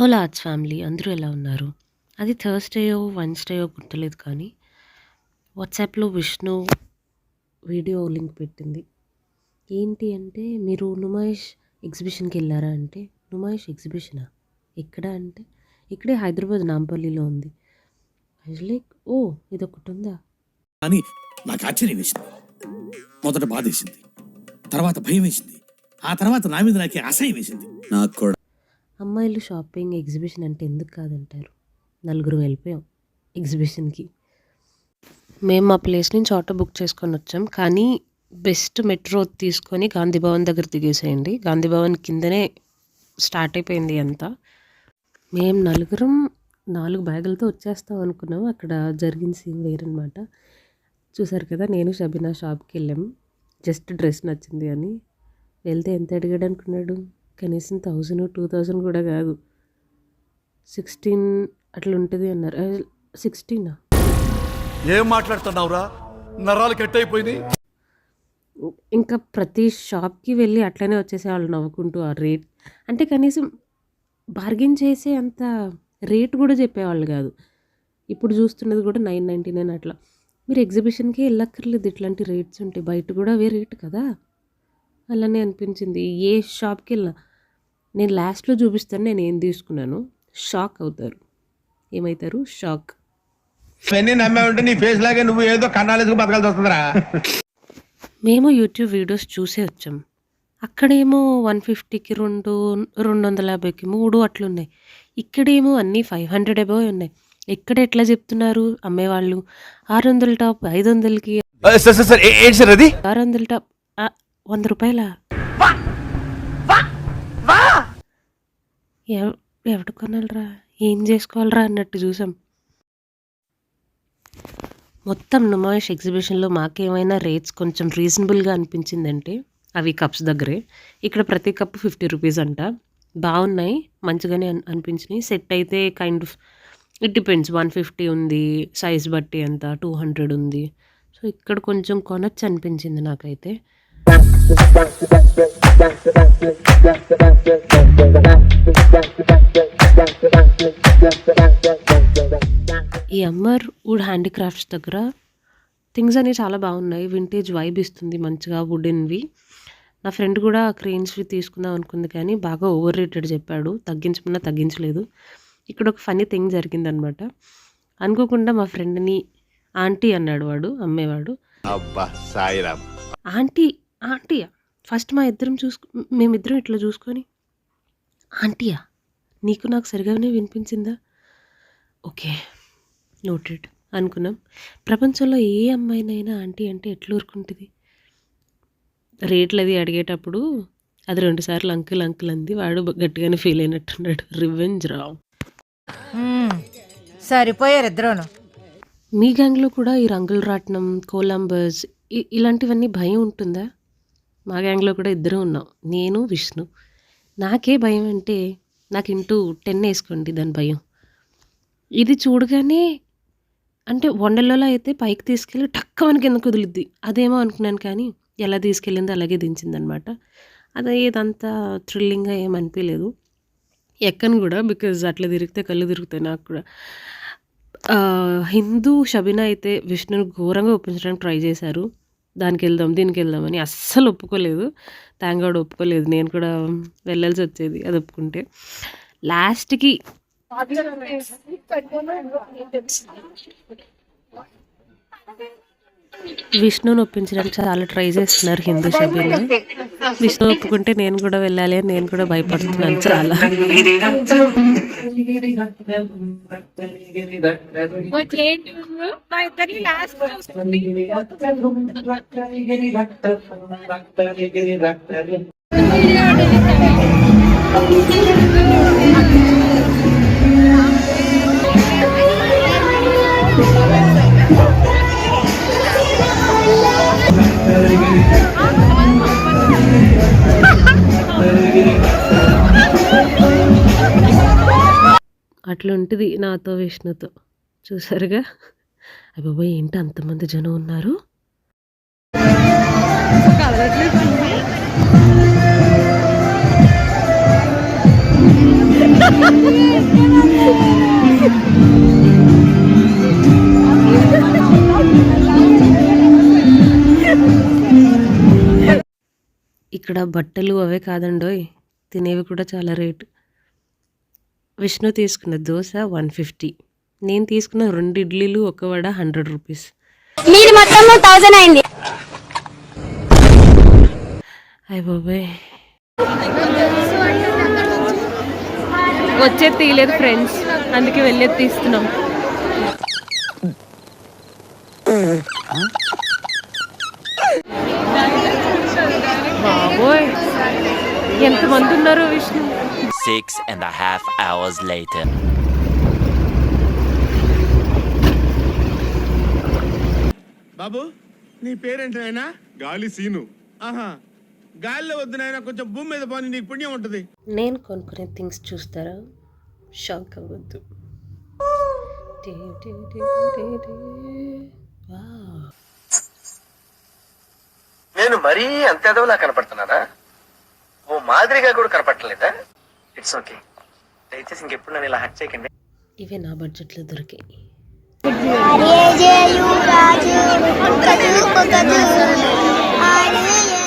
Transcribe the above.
హోలా arts family అందరూ ఎలా ఉన్నారు? అది థర్స్‌డేయో, వెన్స్‌డేయో గుర్తులేదు కానీ, వాట్సాప్‌లో విష్ణు వీడియో లింక్ పెట్టింది. ఏంటి అంటే, "మీరు నుమాయిష్ ఎగ్జిబిషన్‌కెళ్లారా?" అంటే, "నుమాయిష్ ఎగ్జిబిషనా? ఎక్కడ?" అంటే, "ఇక్కడే హైదరాబాద్ నాంపల్లిలో ఉంది." ఐ వాస్ లైక్, "ఓహ్! ఇదొకటుందా?" అని నాకు ఆశ్చర్యం వేసింది. మొదట బాధేసింది, తర్వాత భయం వేసింది, ఆ తర్వాత నా మీద నాకే అసహ్యం వేసింది. నాకు కూడా అమ్మాయిలు షాపింగ్, ఎగ్జిబిషన్ అంటే ఎందుకు కాదంటారు? నలుగురం వెళ్ళిపోయాం ఎగ్జిబిషన్‌కి. మేము మా ప్లేస్ నుంచి ఆటో బుక్ చేసుకొనొచ్చాం. కానీ బెస్ట్ మెట్రో తీసుకొని గాంధీ భవన్ దగ్గర దిగేసేయండి. గాంధీ భవన్ కిందనే స్టార్ట్ అయిపోయింది అంతా. మేము నలుగురం 4 బ్యాగులతో వచ్చేస్తాం అనుకున్నాం. అక్కడ జరిగిన సీన్ వేరనమాట. చూసారు కదా! నేను షబీనా షాప్‌కెళ్ళాం. జస్ట్ డ్రెస్ నచ్చింది అని. వెళ్తే ఎంత అడిగాడు అనుకున్నాడు? కనీసం 1000, 2000 కూడా కాదు. 16 అట్లా ఉంటది అన్నారు. 16ఆ? ఏం మాట్లాడుతున్నావురా? నరాలు కట్ అయిపోయింది. ఇంకా ప్రతి షాప్‌కి వెళ్ళి అట్లనే వచ్చేసేవాళ్ళు నవ్వుకుంటూ ఆ రేట్. అంటే కనీసం బార్గెయిన్ చేసే అంత రేట్ కూడా చెప్పేవాళ్ళు కాదు. ఇప్పుడు చూస్తున్నది కూడా 999 అట్లా. మీరు ఎగ్జిబిషన్‌కే ఎళ్ళక్కర్లేదు, ఇట్లాంటి రేట్స్ ఉంటాయి. బయట కూడా అవే రేట్ కదా! అలానే అనిపించింది. ఏ షాప్‌కెళ్ళినా నేను లాస్ట్‌లో చూపిస్తాను నేనేం తీసుకున్నానో. షాక్ అవుతారు. ఏమైతారు? షాక్. ఇవన్నీ నమ్మే ఉంటే నీ ఫేస్ లాగే నువ్వు ఏదో కన్నాలేసుకు బతకాల్సి వస్తుందిరా. మేము యూట్యూబ్ వీడియోస్ చూసే వచ్చాం. అక్కడేమో 150కి 2, 250కి 3 అట్లున్నాయి. ఇక్కడేమో అన్నీ 500 అబోవ్ ఉన్నాయి. ఇక్కడ ఎట్లా చెప్తున్నారు అమ్మేవాళ్ళు? 600 టాప్ 500కి, సార్ ఏంటి సార్ అది? 600 టాప్ ₹100. ఎవడు కొనాలిరా? ఏం చేసుకోవాలిరా అన్నట్టు చూసాం. మొత్తం నుమాయిష్ ఎగ్జిబిషన్‌లో మాకేమైనా రేట్స్ కొంచెం రీజనబుల్‌గా అనిపించిందంటే అవి కప్స్ దగ్గరే. ఇక్కడ ప్రతి కప్ ₹50 అంట. బాగున్నాయి. మంచిగానే అనిపించినాయి. సెట్ అయితే కైండ్ ఆఫ్ ఇట్ డిపెండ్స్. 150 ఉంది. సైజ్ బట్టి ఎంత 200 ఉంది. సో, ఇక్కడ కొంచెం కొనొచ్చు అనిపించింది నాకైతే. ఈ అమర్ వుడ్ హ్యాండీక్రాఫ్ట్స్ దగ్గర థింగ్స్ అనేవి చాలా బాగున్నాయి. వింటేజ్ వైబ్ ఇస్తుంది మంచిగా వుడెన్‌వి. నా ఫ్రెండ్ కూడా క్రెయిన్స్‌వి తీసుకుందాం అనుకుంది కానీ బాగా ఓవర్ రేటెడ్ చెప్పాడు. తగ్గించమన్నా తగ్గించలేదు. ఇక్కడ ఒక ఫన్నీ థింగ్ జరిగిందనమాట. అనుకోకుండా మా ఫ్రెండ్‌ని ఆంటీ అన్నాడు వాడు, అమ్మేవాడు. అబ్బా సాయిరామ్. ఆంటీ, ఆంటీయా? ఫస్ట్ మేమిద్దరం ఇట్లా చూసుకొని, ఆంటీయా? నీకు నాకు సరిగానే వినిపించిందా? ఓకే. నోటెడ్ అనుకున్నాం. ప్రపంచంలో ఏ అమ్మాయినైనా ఆంటీ అంటే ఎట్లా ఊరుకుంటుంది? రేట్లది అడిగేటప్పుడు అది 2 సార్లు అంకుల్ అంకుల్ అంది. వాడు గట్టిగానే ఫీల్ అయినట్టున్నాడు. రివెంజ్ రావ్. సరిపోయారు ఇద్దరును. మీ గ్యాంగ్‌లో కూడా ఈ రంగుల రాట్నం, కొలంబస్ ఇలాంటివన్నీ భయం ఉంటుందా? మా గ్యాంగ్‌లో కూడా ఇద్దరం ఉన్నాం. నేను, విష్ణు. నాకే భయం అంటే నాకు ఇంటూ 10 ఏసుకోండి దాని భయం. ఇది చూడగానే అంటే వండర్‌లోలో అయితే పైకి తీసుకెళ్ళి టక్కమని కిందకి వదులుద్ది. అదేమో అనుకున్నాను కానీ ఎలా తీసుకెళ్ళిందో అలాగే దించిందనమాట. అది ఇదంతా థ్రిల్లింగ్‌గా ఏమి అనిపియలేదు. ఎక్కను కూడా బికాజ్ అట్లా తిరిగితే కళ్ళు తిరుగుతాయి నాకు కూడా. హిందూ షబీనా అయితే విష్ణుని ఘోరంగా ఒప్పించడానికి ట్రై చేశారు. దానికెళ్దాం, దీనికెళ్దాం అని అస్సలు ఒప్పుకోలేదు. థాంక్ గాడ్ ఒప్పుకోలేదు. నేను కూడా వెళ్ళాల్సి వచ్చేది అది ఒప్పుకుంటే. లాస్ట్‌కి విష్ణుని ఒప్పించడానికి చాలా ట్రై చేస్తున్నారు హిందూ షబీనా. విష్ణు ఒప్పుకుంటే నేను కూడా వెళ్ళాలి అని నేను కూడా భయపడుతున్నాను చాలా. అట్లుంటది నాతో విష్ణుతో. చూసారుగా? అయ్యబాబోయ్! ఏంటి అంతమంది జనం ఉన్నారు? ఇక్కడ బట్టలు అవే కాదండోయ్, తినేవి కూడా చాలా రేటు. విష్ణు తీసుకున్న దోశ 150, నేను తీసుకున్న 2 ఇడ్లీలు ఒక వడ 100 రూపీస్. మీది మొత్తం 1000 అయింది. అయ్య బాబాయ్, వచ్చేది తీయలేదు ఫ్రెండ్స్, అందుకే వెళ్ళేది తీస్తున్నాం. బాబోయ్, ఎంతమంది ఉన్నారు విష్ణు. 6.5 hours later. బాబు నీ పేరేంటి నాయనా? గాలి సీను. ఆహా, గాలిలో వద్దు నాయనా, కొంచెం భూమి మీద పోనీ, నీకు పుణ్యం ఉంటుంది. నేను కొనుక్కునే థింగ్స్ చూస్తారా, షాక్ అవ్వద్దు. నేను మరీ అంత ఎదవలా కనపడుతున్నానా? ఓ మాదిరిగా కూడా కనపడలేదా? ఇట్స్ ఓకే, దయచేసి ఇంకెప్పుడు నన్ను ఇలా హట్ చేయకండి. ఇవే నా బడ్జెట్లో దొరికాయి. ఆర్యజేయు రాజు కదు కదు ఆర్యజేయు